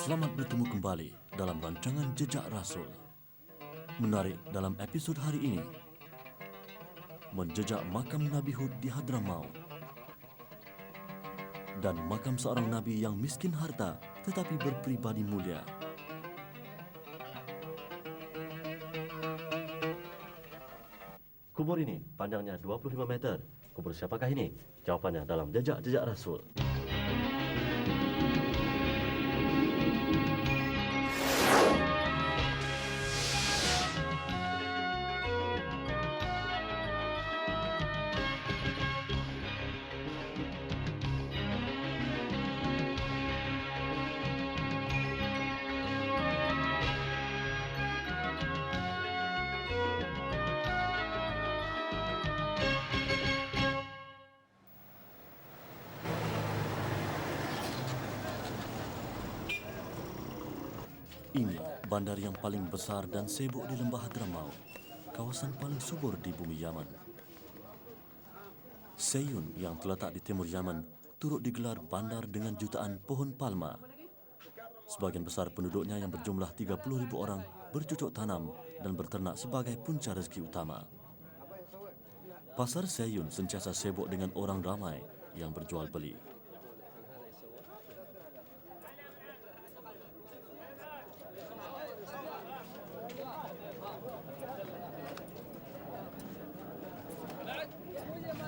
Selamat bertemu kembali dalam rancangan Jejak Rasul. Menarik dalam episod hari ini, menjejak makam Nabi Hud di Hadramaut dan makam seorang Nabi yang miskin harta tetapi berpribadi mulia. Kubur ini panjangnya 25 meter. Kubur siapakah ini? Jawapannya dalam Jejak Rasul. Ini bandar yang paling besar dan sibuk di lembah Hadramaut, kawasan paling subur di bumi Yaman. Seyun yang terletak di timur Yaman turut digelar bandar dengan jutaan pohon palma. Sebagian besar penduduknya yang berjumlah 30,000 orang bercocok tanam dan berternak sebagai punca rezeki utama. Pasar Seyun sentiasa sibuk dengan orang ramai yang berjual beli.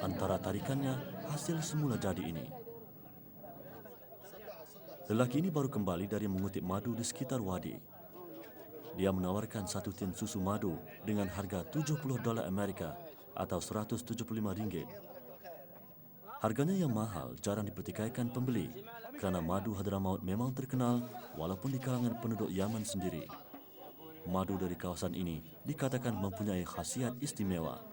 Antara tarikannya, hasil semula jadi ini. Lelaki ini baru kembali dari mengutip madu di sekitar wadi. Dia menawarkan satu tin susu madu dengan harga $70 Amerika atau RM175. Harganya yang mahal jarang dipertikaikan pembeli kerana madu Hadramaut memang terkenal walaupun di kalangan penduduk Yaman sendiri. Madu dari kawasan ini dikatakan mempunyai khasiat istimewa.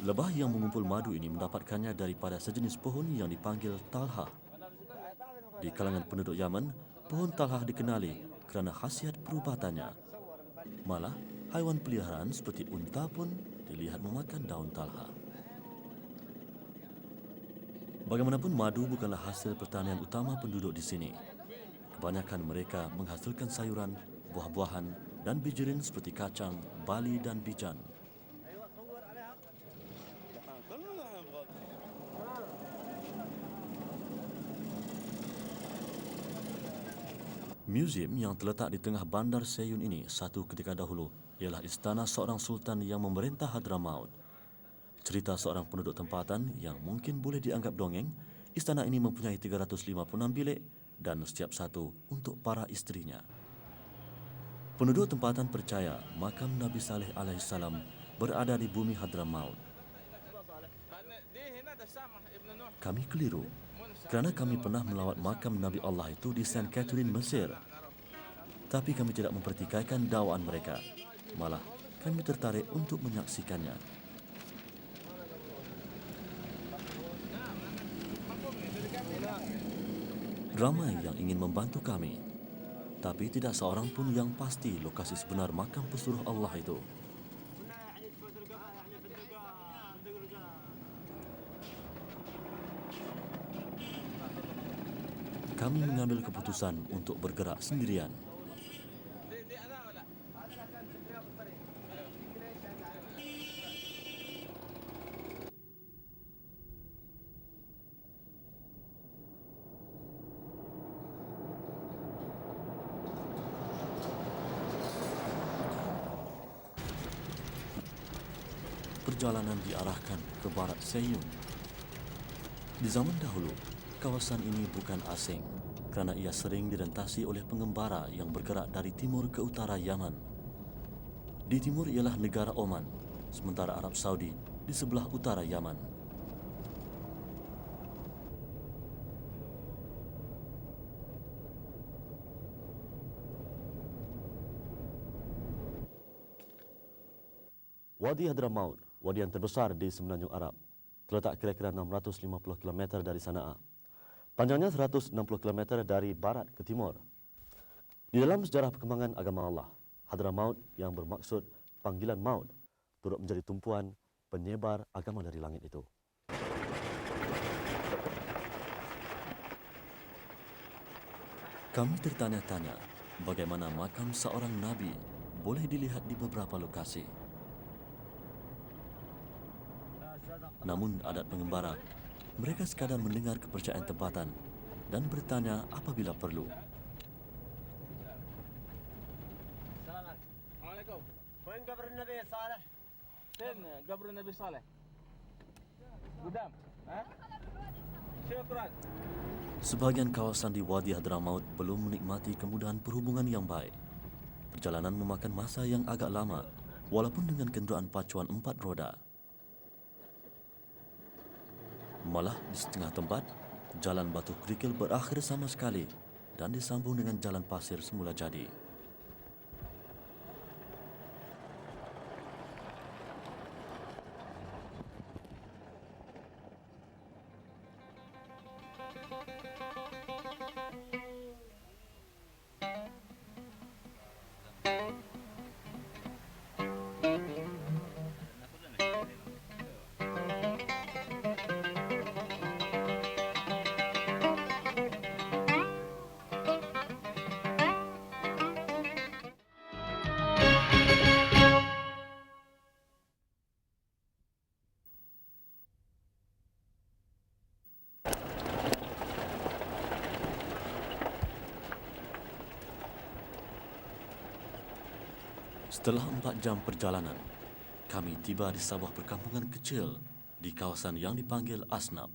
Lebah yang mengumpul madu ini mendapatkannya daripada sejenis pohon yang dipanggil talha. Di kalangan penduduk Yaman, pohon talha dikenali kerana khasiat perubatannya. Malah, haiwan peliharaan seperti unta pun dilihat memakan daun talha. Bagaimanapun, madu bukanlah hasil pertanian utama penduduk di sini. Kebanyakan mereka menghasilkan sayuran, buah-buahan dan bijirin seperti kacang, bali dan bijan. Museum yang terletak di tengah bandar Seyun ini satu ketika dahulu ialah istana seorang sultan yang memerintah Hadramaut. Cerita seorang penduduk tempatan yang mungkin boleh dianggap dongeng, istana ini mempunyai 356 bilik dan setiap satu untuk para isterinya. Penduduk tempatan percaya makam Nabi Saleh alaihissalam berada di bumi Hadramaut. Kami keliru kerana kami pernah melawat makam Nabi Allah itu di St. Catherine, Mesir. Tapi kami tidak mempertikaikan dakwaan mereka. Malah, kami tertarik untuk menyaksikannya. Ramai yang ingin membantu kami. Tapi tidak seorang pun yang pasti lokasi sebenar makam pesuruh Allah itu. Kami mengambil keputusan untuk bergerak sendirian. Perjalanan diarahkan ke barat Seyun. Di zaman dahulu, kawasan ini bukan asing kerana ia sering direntasi oleh pengembara yang bergerak dari timur ke utara Yaman. Di timur ialah negara Oman, sementara Arab Saudi di sebelah utara Yaman. Wadi Hadramaut, wadi yang terbesar di Semenanjung Arab, terletak kira-kira 650 km dari Sana'a. Panjangnya 160 km dari barat ke timur. Di dalam sejarah perkembangan agama Allah, Hadramaut yang bermaksud panggilan maut turut menjadi tumpuan penyebar agama dari langit itu. Kami tertanya-tanya bagaimana makam seorang nabi boleh dilihat di beberapa lokasi. Namun adat pengembara, mereka sekadar mendengar kepercayaan tempatan dan bertanya apabila perlu. Assalamualaikum. Wain qabr Nabi Saleh? Fin qabr Nabi Saleh? Gudam. Syukran. Sebagian kawasan di Wadi Hadramaut belum menikmati kemudahan perhubungan yang baik. Perjalanan memakan masa yang agak lama, walaupun dengan kenderaan pacuan 4 roda. Malah di setengah tempat, jalan batu kerikil berakhir sama sekali dan disambung dengan jalan pasir semula jadi. Setelah 4 jam perjalanan, kami tiba di sebuah perkampungan kecil di kawasan yang dipanggil Asnab.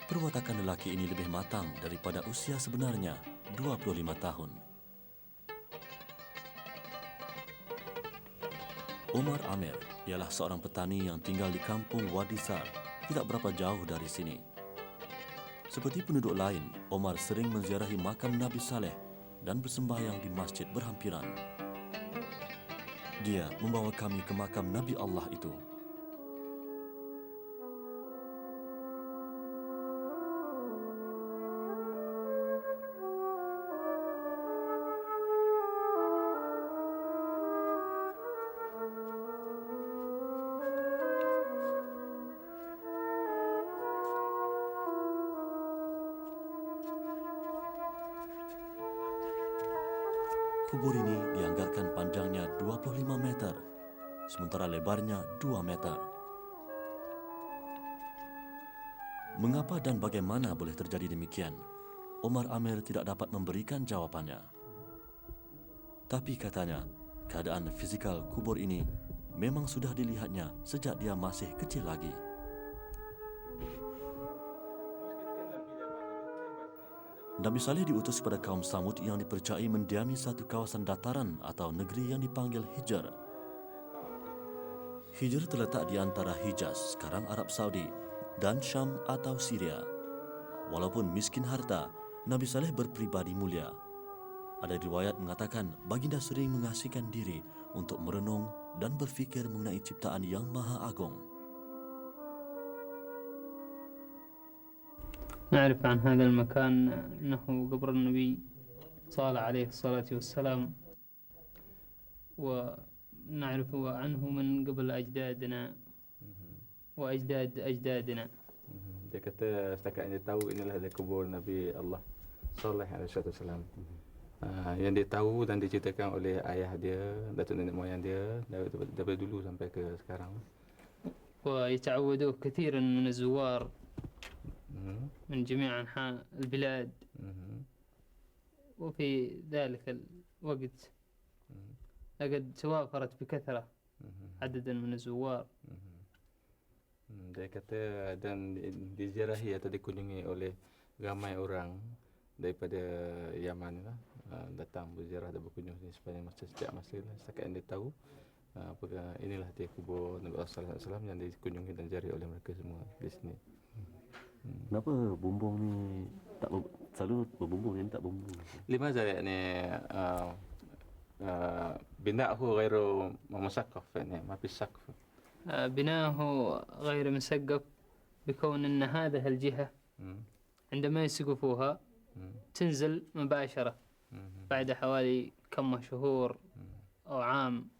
Perwatakan lelaki ini lebih matang daripada usia sebenarnya, 25 tahun. Omar Amir ialah seorang petani yang tinggal di kampung Wadi Sar, tidak berapa jauh dari sini. Seperti penduduk lain, Omar sering menziarahi makam Nabi Saleh dan bersembahyang di masjid berhampiran. Dia membawa kami ke makam Nabi Allah itu. Kubur ini dianggarkan panjangnya 25 meter, sementara lebarnya 2 meter. Mengapa dan bagaimana boleh terjadi demikian? Omar Amir tidak dapat memberikan jawapannya. Tapi katanya, keadaan fizikal kubur ini memang sudah dilihatnya sejak dia masih kecil lagi. Nabi Saleh diutus pada kaum Samud yang dipercayai mendiami satu kawasan dataran atau negeri yang dipanggil Hijr. Hijr terletak di antara Hijaz, sekarang Arab Saudi, dan Syam atau Syria. Walaupun miskin harta, Nabi Saleh berpribadi mulia. Ada riwayat mengatakan baginda sering mengasihkan diri untuk merenung dan berfikir mengenai ciptaan yang maha agung. نعرف عن هذا المكان أنه قبر النبي صالح عليه الصلاة والسلام، ونعرف عنه من قبل أجدادنا وأجداد أجدادنا. Dia kata setakat yang dia tahu inilah dia kubur Nabi Allah Saleh alaihi wasallam. Yang dia tahu dan diceritakan oleh ayah dia, datuk nenek moyang dia daripada dulu sampai ke sekarang. ويتعود كثيرا من الزوار من جميع أنحاء البلاد. وفي ذلك الوقت لقد توافرت بكثرة عددا من الزوار. Dia kata dan diziarahi atau dikunjungi oleh ramai orang daripada Yaman lah, datang berziarah dan berkunjung sepanjang masa setiap masa lah. Setakat yang dia tahu, inilah dia kubur Nabi Sallallahu Alaihi Wasallam yang dikunjungi dan diziarahi oleh mereka semua di sini. Kenapa bumbung ni tak selalu berbumbung, yang tak bumbung? لماذا يعني بناؤه غير مسقف، يعني ما في سقف؟ بناؤه غير مسقف بكون أن هذه الجهة عندما يسقفوها تنزل مباشرة بعد حوالي كم شهور أو عام.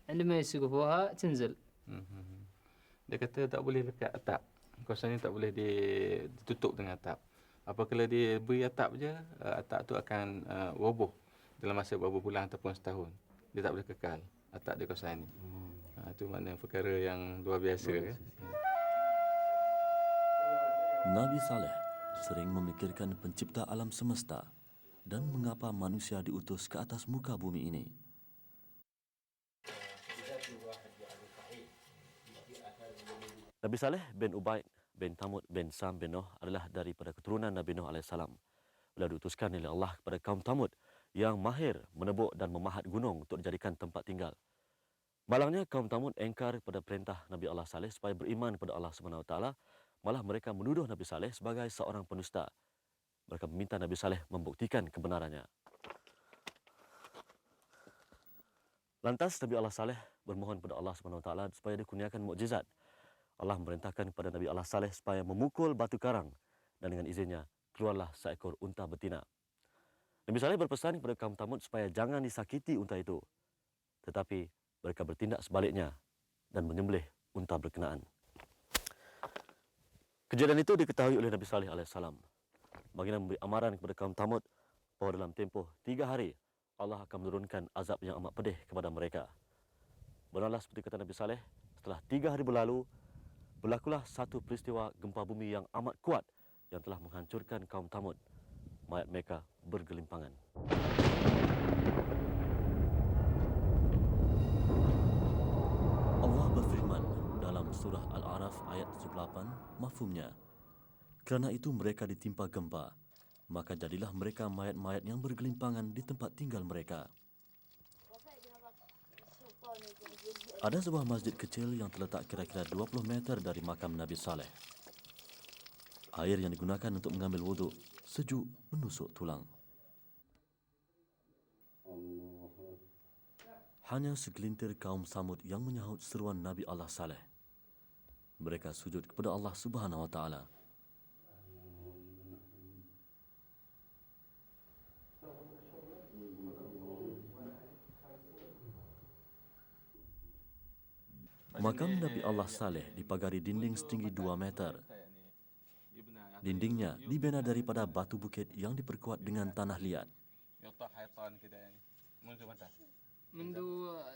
عندما يسقفوها تنزل. Dia kata tak boleh lekat atap. kawasan ini tak boleh ditutup dengan atap. Apabila dia beri atap je, atap tu akan roboh dalam masa beberapa bulan ataupun setahun. Dia tak boleh kekal atap di kawasan ini. Itu makna perkara yang luar biasa. Ya. Nabi Saleh sering memikirkan pencipta alam semesta dan mengapa manusia diutus ke atas muka bumi ini. Nabi Saleh bin Ubaid bin Tamud bin Sam bin Nuh adalah daripada keturunan Nabi Nuh AS. Beliau diutuskan oleh Allah kepada kaum Tamud yang mahir menebuk dan memahat gunung untuk dijadikan tempat tinggal. Malangnya kaum Tamud engkar kepada perintah Nabi Allah Saleh supaya beriman kepada Allah SWT. Malah mereka menuduh Nabi Saleh sebagai seorang pendusta. Mereka meminta Nabi Saleh membuktikan kebenarannya. Lantas Nabi Allah Saleh bermohon kepada Allah SWT supaya dikurniakan mukjizat. Allah memerintahkan kepada Nabi Allah Saleh supaya memukul batu karang dan dengan izinnya keluarlah seekor unta betina. Nabi Saleh berpesan kepada kaum Tamud supaya jangan disakiti unta itu. Tetapi mereka bertindak sebaliknya dan menyembelih unta berkenaan. Kejadian itu diketahui oleh Nabi Saleh AS. Baginda memberi amaran kepada kaum Tamud bahawa dalam tempoh 3 hari Allah akan menurunkan azab yang amat pedih kepada mereka. Benarlah seperti kata Nabi Saleh, setelah 3 hari berlalu, berlakulah satu peristiwa gempa bumi yang amat kuat yang telah menghancurkan kaum Tamud. Mayat mereka bergelimpangan. Allah berfirman dalam surah Al-A'raf ayat 78, mafhumnya, kerana itu mereka ditimpa gempa, maka jadilah mereka mayat-mayat yang bergelimpangan di tempat tinggal mereka. Ada sebuah masjid kecil yang terletak kira-kira 20 meter dari makam Nabi Saleh. Air yang digunakan untuk mengambil wuduk sejuk menusuk tulang. Hanya segelintir kaum Samud yang menyahut seruan Nabi Allah Saleh. Mereka sujud kepada Allah Subhanahu Wa Taala. Makam Nabi Allah Saleh dipagari dinding setinggi 2 meter. Dindingnya dibina daripada batu bukit yang diperkuat dengan tanah liat. منذ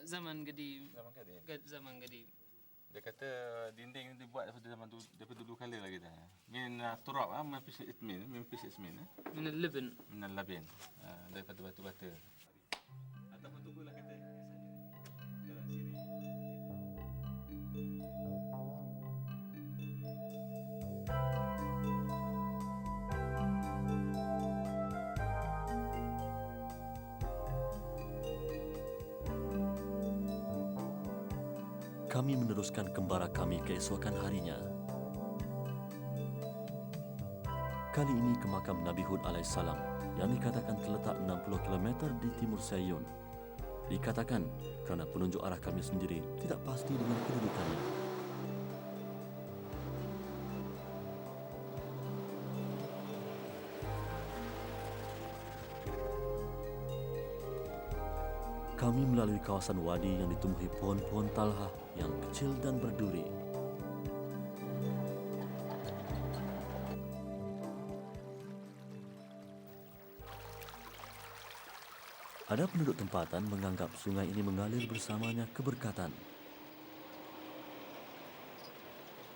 زمن قديم Zaman kadir. زمن قديم. Dia kata dinding ini dibuat daripada dulu kali lagi dah. Min turab min pis ismin, من اللبن. min al-labin. Daripada batu-batu. Ataupun tunggulah kata dalam sini. Kami meneruskan kembara kami keesokan harinya. Kali ini ke makam Nabi Hud AS yang dikatakan terletak 60 km di timur Sayyun. Dikatakan kerana penunjuk arah kami sendiri tidak pasti dengan kedudukannya. Kami melalui kawasan wadi yang ditumbuhi pohon-pohon talha yang kecil dan berduri. Ada penduduk tempatan menganggap sungai ini mengalir bersamanya keberkatan.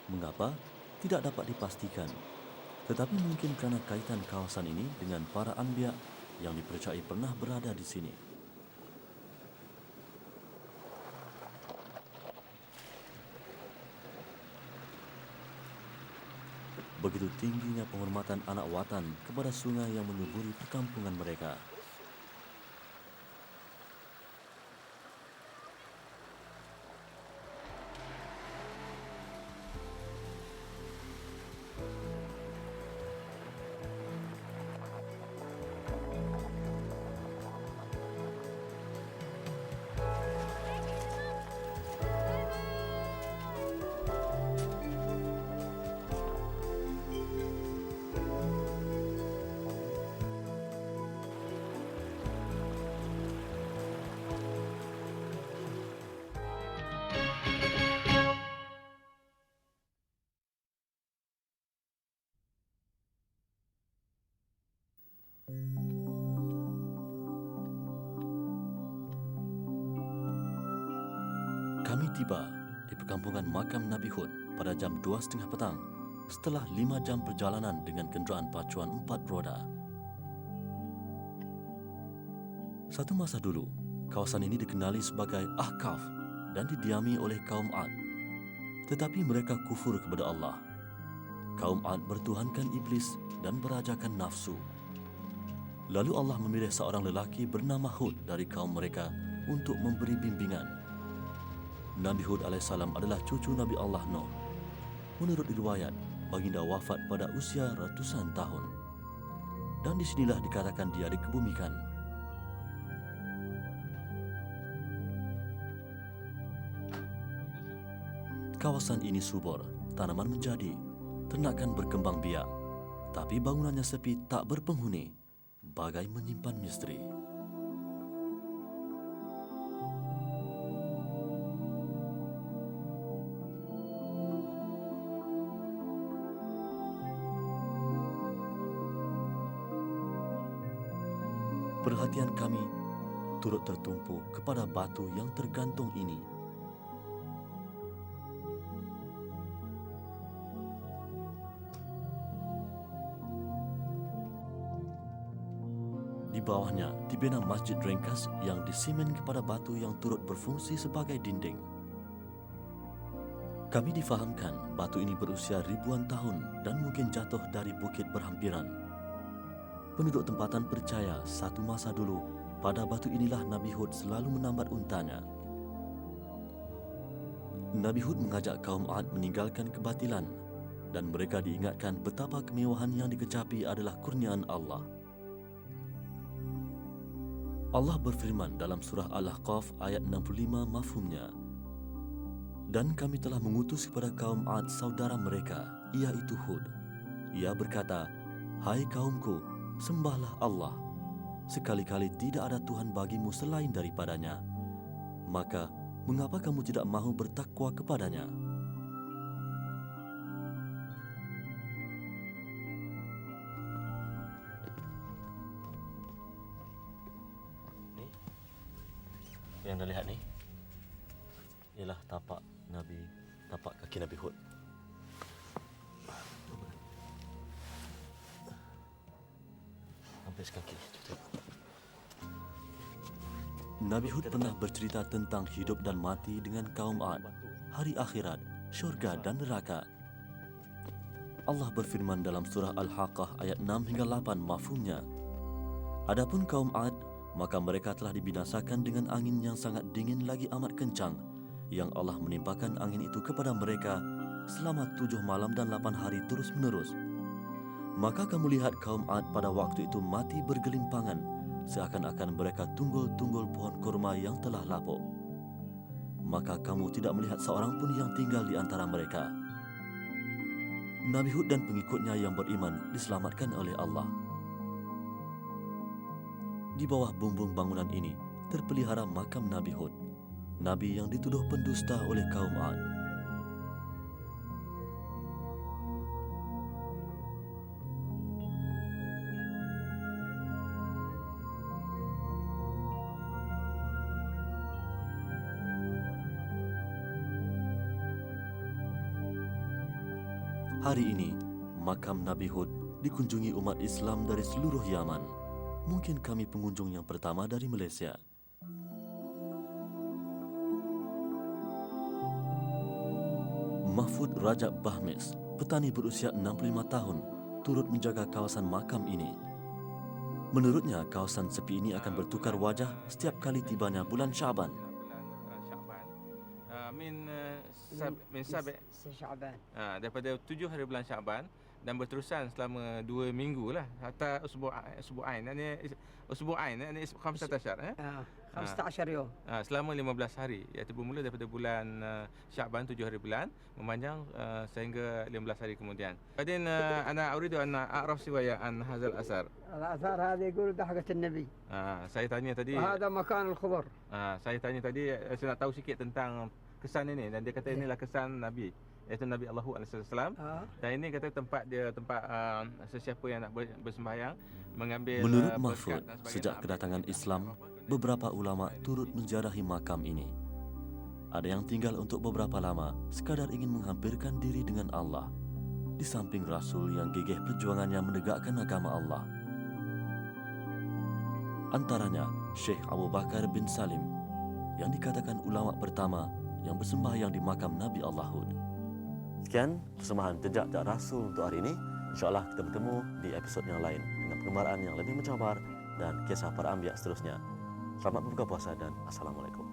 Mengapa? Tidak dapat dipastikan. Tetapi mungkin kerana kaitan kawasan ini dengan para anbiya yang dipercayai pernah berada di sini. Begitu tingginya penghormatan anak watan kepada sungai yang menyuburi perkampungan mereka. Kami tiba di perkampungan makam Nabi Hud pada jam 2:30 petang setelah 5 jam perjalanan dengan kenderaan pacuan 4 roda. Satu masa dulu, kawasan ini dikenali sebagai Ahqaf dan didiami oleh kaum Ad. Tetapi mereka kufur kepada Allah. Kaum Ad bertuhankan iblis dan berajakan nafsu. Lalu Allah memilih seorang lelaki bernama Hud dari kaum mereka untuk memberi bimbingan. Nabi Hud AS adalah cucu Nabi Allah Nuh. Menurut riwayat, baginda wafat pada usia ratusan tahun. Dan disinilah dikatakan dia dikebumikan. Kawasan ini subur, tanaman menjadi, ternakan berkembang biak. Tapi bangunannya sepi tak berpenghuni, bagai menyimpan misteri. Perhatian kami turut tertumpu kepada batu yang tergantung ini. Di bawahnya dibina masjid ringkas yang disimen kepada batu yang turut berfungsi sebagai dinding. Kami difahamkan batu ini berusia ribuan tahun dan mungkin jatuh dari bukit berhampiran. Penduduk tempatan percaya satu masa dulu pada batu inilah Nabi Hud selalu menambat untanya. Nabi Hud mengajak kaum Ad meninggalkan kebatilan dan mereka diingatkan betapa kemewahan yang dikecapi adalah kurniaan Allah. Allah berfirman dalam surah Al-Ahqaf ayat 65 mafhumnya. Dan kami telah mengutus kepada kaum Ad saudara mereka, iaitu Hud. Ia berkata, "Hai kaumku, sembahlah Allah. Sekali-kali tidak ada Tuhan bagimu selain daripadanya. Maka, mengapa kamu tidak mahu bertakwa kepadanya?" Yang anda lihat ni ialah tapak kaki Nabi Hud. Sampai sekaki. Nabi Hud pernah bercerita tentang hidup dan mati dengan kaum Ad, hari akhirat, syurga dan neraka. Allah berfirman dalam surah Al-Haqqah ayat 6 hingga 8 mafhumnya. Adapun kaum Ad, maka mereka telah dibinasakan dengan angin yang sangat dingin lagi amat kencang, yang Allah menimpakan angin itu kepada mereka selama 7 malam dan 8 hari terus-menerus. Maka kamu lihat kaum Ad pada waktu itu mati bergelimpangan, seakan-akan mereka tunggul-tunggul pohon kurma yang telah lapuk. Maka kamu tidak melihat seorang pun yang tinggal di antara mereka. Nabi Hud dan pengikutnya yang beriman diselamatkan oleh Allah. Di bawah bumbung bangunan ini terpelihara makam Nabi Hud, Nabi yang dituduh pendusta oleh kaum Ad. Hari ini, makam Nabi Hud dikunjungi umat Islam dari seluruh Yaman. Mungkin kami pengunjung yang pertama dari Malaysia. Mahfud Rajab Bahmis, petani berusia 65 tahun, turut menjaga kawasan makam ini. Menurutnya, kawasan sepi ini akan bertukar wajah setiap kali tibanya bulan Syaban. Min Sabi' Syaban. Daripada 7 hari bulan Syaban dan berterusan selama 2 minggu lah, hatta usbu'ain yani usbu'ain yani 15 15 yom. Selama 15 hari, iaitu bermula daripada bulan Syaban 7 hari bulan memanjang sehingga 15 hari kemudian. Kemudian ana uridu an a'raf siwaya an hadzal asar. الآثار هذه يقول ده حقة النبي. Saya tanya tadi. وهذا مكان الخبر. Saya tanya tadi, saya nak tahu sikit tentang kesan ini dan dia kata inilah kesan Nabi. iaitu Nabi Allah SAW. Dan ini kata tempat dia, tempat sesiapa yang nak bersembahyang mengambil Menurut berkat Mahfud, dan sebagainya. sejak kedatangan Islam, beberapa ulama turut menziarahi makam ini. Ada yang tinggal untuk beberapa lama sekadar ingin menghampirkan diri dengan Allah, di samping Rasul yang gigih perjuangannya menegakkan agama Allah. Antaranya Syekh Abu Bakar bin Salim yang dikatakan ulama pertama yang bersembahyang di makam Nabi Allahud. Sekian persembahan Jejak Rasul untuk hari ini. InsyaAllah kita bertemu di episod yang lain dengan pengembaraan yang lebih mencabar dan kisah para anbiya seterusnya. Selamat berbuka puasa dan Assalamualaikum.